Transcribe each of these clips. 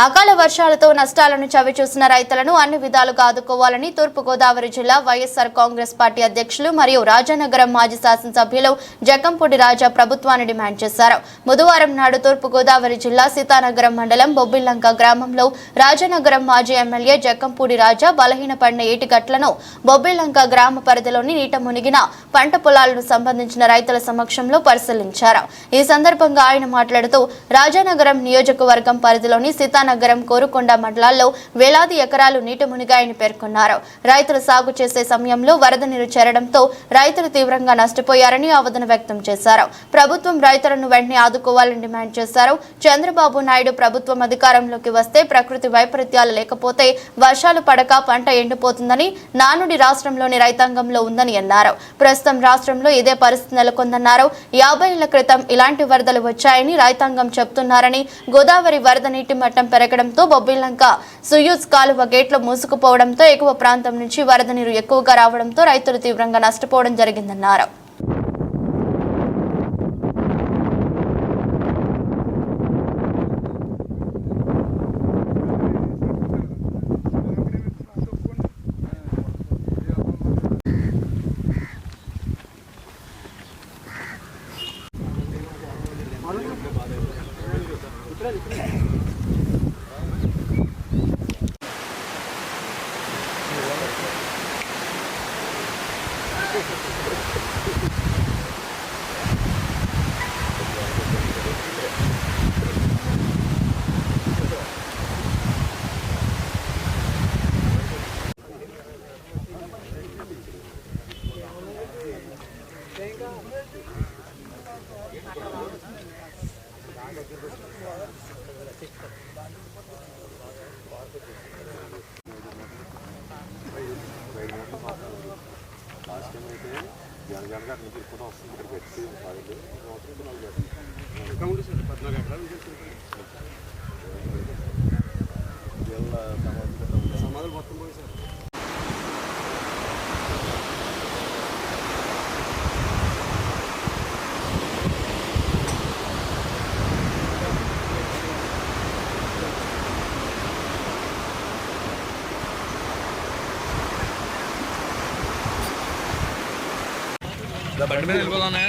అకాల వర్షాలతో నష్టాలను చవిచూసిన రైతులను అన్ని విధాలుగా ఆదుకోవాలని తూర్పుగోదావరి జిల్లా వైఎస్ఆర్ కాంగ్రెస్ పార్టీ అధ్యక్షులు మరియు రాజానగరం మాజీ శాసనసభ్యులు జకంపూడి రాజా ప్రభుత్వాన్ని డిమాండ్ చేశారు. బుధవారం నాడు తూర్పుగోదావరి జిల్లా సీతానగరం మండలం బొబ్బిల్లంక గ్రామంలో రాజానగరం మాజీ ఎమ్మెల్యే జకంపూడి రాజా బలహీనపడిన ఏటిగట్లను బొబ్బిల్లంక గ్రామ పరిధిలోని నీట మునిగిన పంట పొలాలను సంబంధించిన రైతుల సమక్షంలో పరిశీలించారు. ఈ సందర్భంగా ఆయన మాట్లాడుతూ రాజానగరం నియోజకవర్గం పరిధిలోని సీతానగరం కోరుకొండ మండలాల్లో వేలాది ఎకరాలు నీట మునిగాయని పేర్కొన్నారు. రైతులు సాగు చేసే సమయంలో వరద నీరు చేరడంతో రైతులు తీవ్రంగా నష్టపోయారని ఆవేదన వ్యక్తం చేశారు. ప్రభుత్వం రైతులను వెంటనే ఆదుకోవాలని డిమాండ్ చేశారు. చంద్రబాబు నాయుడు ప్రభుత్వం అధికారంలోకి వస్తే ప్రకృతి వైపరీత్యాలు లేకపోతే వర్షాలు పడక పంట ఎండిపోతుందని నానుడి రాష్ట్రంలోని రైతాంగంలో ఉందని అన్నారు. ప్రస్తుతం రాష్ట్రంలో ఇదే పరిస్థితి నెలకొందన్నారు. 50 ఏళ్ల క్రితం ఇలాంటి వరదలు వచ్చాయని రైతాంగం చెబుతున్నారని, గోదావరి వరద నీటి మట్టం పెరగడంతో బొబ్బిల్లంక సుయూజ్ కాలువ గేట్లు మూసుకుపోవడంతో ఎగువ ప్రాంతం నుంచి వరద నీరు ఎక్కువగా రావడంతో రైతులు తీవ్రంగా నష్టపోవడం జరిగిందన్నారు. బండి మీద వెళ్ళిపోదానే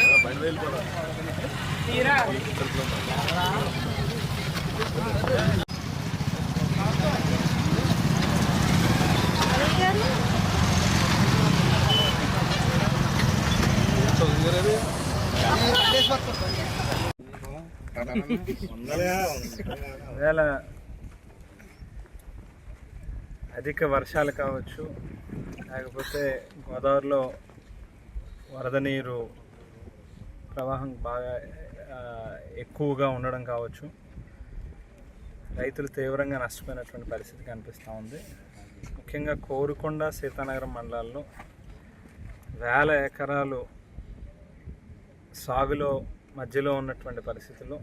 అధిక వర్షాలు కావచ్చు, లేకపోతే గోదావరిలో వరద నీరు ప్రవాహం బాగా ఎక్కువగా ఉండడం కావచ్చు, రైతులు తీవ్రంగా నష్టపోయినటువంటి పరిస్థితి కనిపిస్తూ ఉంది. ముఖ్యంగా కోరుకొండ సీతానగరం మండలాల్లో వేల ఎకరాలు సాగులో మధ్యలో ఉన్నటువంటి పరిస్థితుల్లో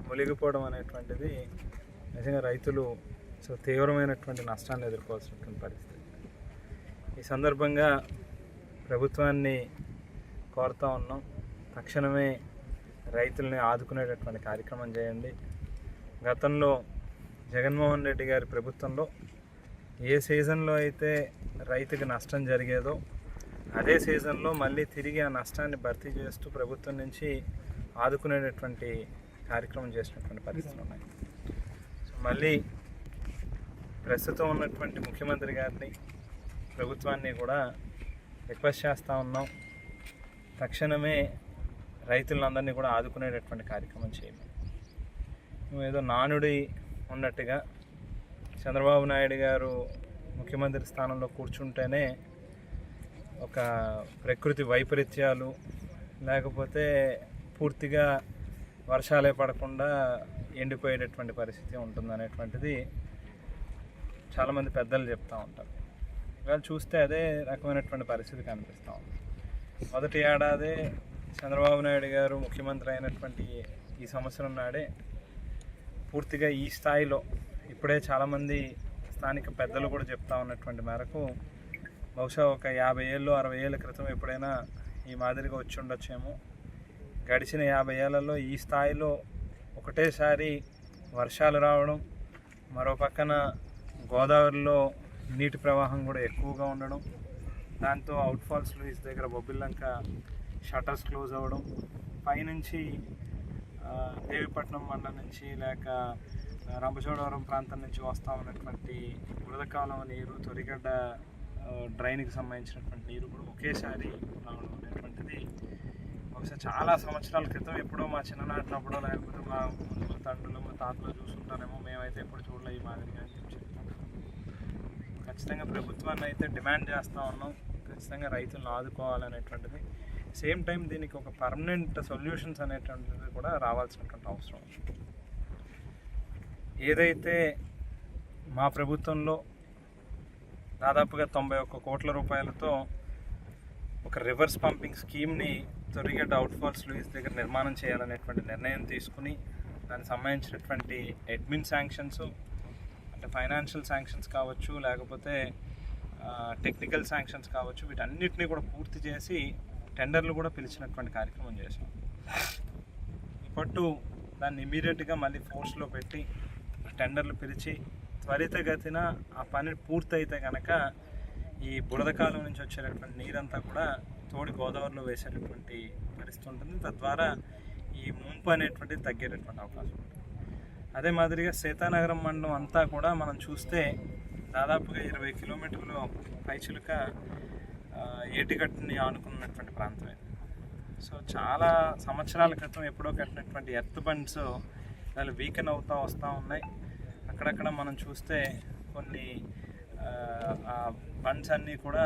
మునిగిపోవడం అనేటువంటిది నిజంగా రైతులు తీవ్రమైనటువంటి నష్టాన్ని ఎదుర్కోవాల్సినటువంటి పరిస్థితి. ఈ సందర్భంగా ప్రభుత్వాన్ని కోరుతూ ఉన్నాం, తక్షణమే రైతుల్ని ఆదుకునేటటువంటి కార్యక్రమం చేయండి. గతంలో జగన్మోహన్ రెడ్డి గారి ప్రభుత్వంలో ఏ సీజన్లో అయితే రైతుకి నష్టం జరిగేదో అదే సీజన్లో మళ్ళీ తిరిగి ఆ నష్టాన్ని భర్తీ చేస్తూ ప్రభుత్వం నుంచి ఆదుకునేటటువంటి కార్యక్రమం చేసినటువంటి పరిస్థితులు ఉన్నాయి. సో మళ్ళీ ప్రస్తుతం ఉన్నటువంటి ముఖ్యమంత్రి గారిని, ప్రభుత్వాన్ని కూడా రిక్వెస్ట్ చేస్తూ ఉన్నాం, తక్షణమే రైతులందరినీ కూడా ఆదుకునేటటువంటి కార్యక్రమం చేయాలి. ఏదో నానుడి ఉన్నట్టుగా చంద్రబాబు నాయుడు గారు ముఖ్యమంత్రి స్థానంలో కూర్చుంటేనే ఒక ప్రకృతి వైపరీత్యాలు లేకపోతే పూర్తిగా వర్షాలే పడకుండా ఎండిపోయేటటువంటి పరిస్థితి ఉంటుందనేటువంటిది చాలామంది పెద్దలు చెప్తూ ఉంటారు. ఇవాళ చూస్తే అదే రకమైనటువంటి పరిస్థితి కనిపిస్తూ ఉంది. మొదటి ఏడాదే చంద్రబాబు నాయుడు గారు ముఖ్యమంత్రి అయినటువంటి ఈ సంవత్సరం నాడే పూర్తిగా ఈ స్థాయిలో, ఇప్పుడే చాలామంది స్థానిక పెద్దలు కూడా చెప్తా ఉన్నటువంటి మేరకు బహుశా ఒక 50 ఏళ్ళు 60 ఏళ్ళ క్రితం ఎప్పుడైనా ఈ మాదిరిగా వచ్చి ఉండొచ్చేమో. గడిచిన 50 ఏళ్లలో ఈ స్థాయిలో ఒకటేసారి వర్షాలు రావడం, మరో పక్కన గోదావరిలో నీటి ప్రవాహం కూడా ఎక్కువగా ఉండడం, దాంతో అవుట్ఫాల్స్ లూయిస్ దగ్గర బొబ్బిల్లంక షట్టర్స్ క్లోజ్ అవ్వడం, పైనుంచి దేవిపట్నం మండలం నుంచి లేక రంపచోడవరం ప్రాంతం నుంచి వస్తూ ఉన్నటువంటి బురదకాలం నీరు, తొరిగడ్డ డ్రైన్కి సంబంధించినటువంటి నీరు కూడా ఒకేసారి రావడం అనేటువంటిది బహుశా చాలా సంవత్సరాల క్రితం ఎప్పుడో మా చిన్ననాటినప్పుడో లేకపోతే మా తండ్రులు మా తాతలు చూస్తుంటారేమో, మేమైతే ఎప్పుడు చూడలే ఈ మాదిరిగా అని చెప్పి చెప్తాం. ఖచ్చితంగా ప్రభుత్వాన్ని అయితే డిమాండ్ చేస్తూ ఉన్నాం, ఖచ్చితంగా రైతులను ఆదుకోవాలనేటువంటిది. సేమ్ టైం దీనికి ఒక పర్మనెంట్ సొల్యూషన్స్ అనేటువంటిది కూడా రావాల్సినటువంటి అవసరం. ఏదైతే మా ప్రభుత్వంలో దాదాపుగా 91 కోట్ల రూపాయలతో ఒక రివర్స్ పంపింగ్ స్కీమ్ని తొరిగడ్డ అవుట్ఫాల్స్ లూయిస్ దగ్గర నిర్మాణం చేయాలనేటువంటి నిర్ణయం తీసుకుని దానికి సంబంధించినటువంటి అడ్మిన్ శాంక్షన్స్ అంటే ఫైనాన్షియల్ శాంక్షన్స్ కావచ్చు, లేకపోతే టెక్నికల్ శాంక్షన్స్ కావచ్చు, వీటన్నిటిని కూడా పూర్తి చేసి టెండర్లు కూడా పిలిచినటువంటి కార్యక్రమం చేశాం. ఇప్పట్టు దాన్ని ఇమీడియట్గా మళ్ళీ ఫోర్స్లో పెట్టి టెండర్లు పిలిచి త్వరితగతిన ఆ పని పూర్తయితే కనుక ఈ బురదకాలం నుంచి వచ్చేటటువంటి నీరంతా కూడా తోడి గోదావరిలో వేసేటటువంటి పరిస్థితి ఉంటుంది. తద్వారా ఈ ముంపు అనేటువంటిది తగ్గేటటువంటి అవకాశం ఉంటుంది. అదే మాదిరిగా సీతానగరం మండలం అంతా కూడా మనం చూస్తే దాదాపుగా 20 కిలోమీటర్లు పైచులుక ఏటిగట్టుని ఆనుకున్నటువంటి ప్రాంతమే. సో చాలా సంవత్సరాల క్రితం ఎప్పుడో కట్టినటువంటి ఎర్త్ బండ్స్ వాళ్ళు వీకెన్ అవుతూ వస్తూ ఉన్నాయి. అక్కడక్కడ మనం చూస్తే కొన్ని బండ్స్ అన్నీ కూడా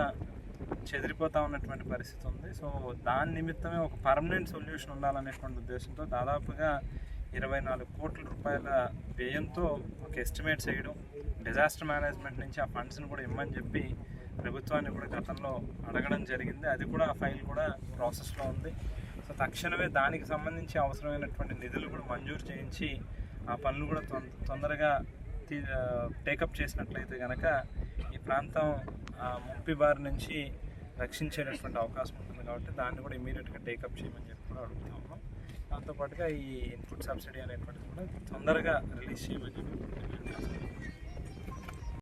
చెదిరిపోతూ ఉన్నటువంటి పరిస్థితి ఉంది. సో దాని నిమిత్తమే ఒక పర్మనెంట్ సొల్యూషన్ ఉండాలనేటువంటి ఉద్దేశంతో దాదాపుగా 24 కోట్ల రూపాయల వ్యయంతో ఒక ఎస్టిమేట్ చేయడం, డిజాస్టర్ మేనేజ్మెంట్ నుంచి ఆ ఫండ్స్ని కూడా ఇమ్మని చెప్పి ప్రభుత్వాన్ని కూడా గతంలో అడగడం జరిగింది. అది కూడా ఆ ఫైల్ కూడా ప్రాసెస్లో ఉంది. సో తక్షణమే దానికి సంబంధించి అవసరమైనటువంటి నిధులు కూడా మంజూరు చేయించి ఆ పనులు కూడా తొందరగా టేకప్ చేసినట్లయితే కనుక ఈ ప్రాంతం ముంపి బారి నుంచి రక్షించేటటువంటి అవకాశం ఉంటుంది. కాబట్టి దాన్ని కూడా ఇమీడియట్గా టేకప్ చేయమని చెప్పి కూడా అడుగుతా ఉన్నాం. దాంతోపాటుగా ఈ ఇన్పుట్ సబ్సిడీ అనేటువంటిది కూడా తొందరగా రిలీజ్ చేయమని చెప్పి